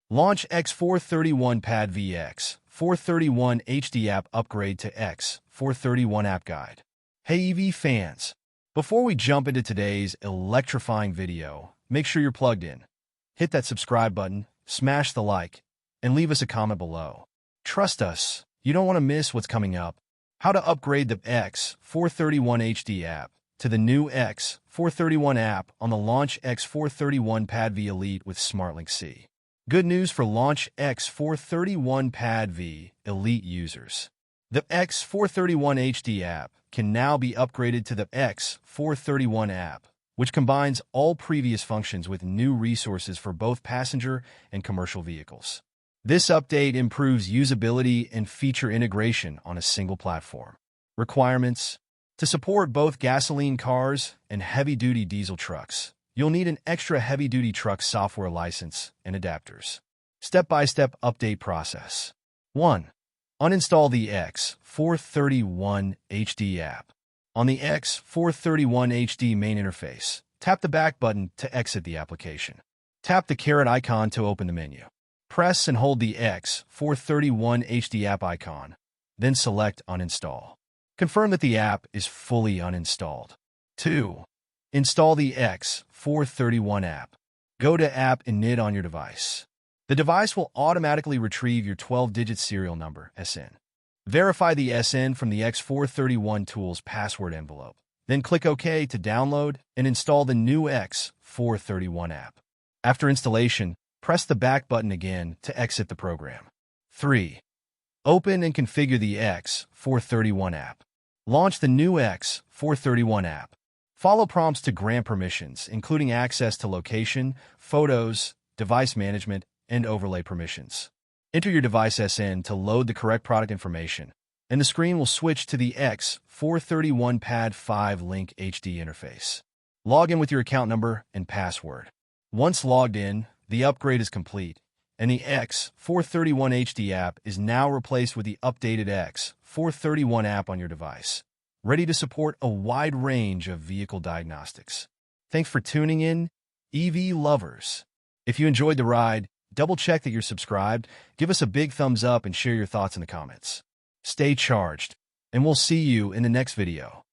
Launch X431 PAD V X431 HD app upgrade to X431 app guide. Hey EV fans! Before we jump into today's electrifying video, make sure you're plugged in. Hit that subscribe button, smash the like, and leave us a comment below. Trust us, you don't want to miss what's coming up. How to upgrade the X431 HD app to the new X431 app on the Launch X431 PAD V Elite with SmartLink C. Good news for Launch X431 PAD V Elite users. The X431 HD app can now be upgraded to the X431 app, which combines all previous functions with new resources for both passenger and commercial vehicles. This update improves usability and feature integration on a single platform. Requirements: to support both gasoline cars and heavy-duty diesel trucks, you'll need an extra heavy-duty truck software license and adapters. Step-by-step update process. 1. Uninstall the X431 HD app. On the X431 HD main interface, tap the back button to exit the application. Tap the caret icon to open the menu. Press and hold the X431 HD app icon, then select Uninstall. Confirm that the app is fully uninstalled. 2. Install the X431 app. Go to App Init on your device. The device will automatically retrieve your 12-digit serial number, SN. Verify the SN from the X431 tool's password envelope. Then click OK to download and install the new X431 app. After installation, press the back button again to exit the program. 3. Open and configure the X431 app. Launch the new X431 app. Follow prompts to grant permissions, including access to location, photos, device management, and overlay permissions. Enter your device SN to load the correct product information, and the screen will switch to the X431 PAD V Link HD interface. Log in with your account number and password. Once logged in, the upgrade is complete, and the X431 HD app is now replaced with the updated X431 app on your device, ready to support a wide range of vehicle diagnostics. Thanks for tuning in, EV lovers. If you enjoyed the ride, double-check that you're subscribed, give us a big thumbs up, and share your thoughts in the comments. Stay charged, and we'll see you in the next video.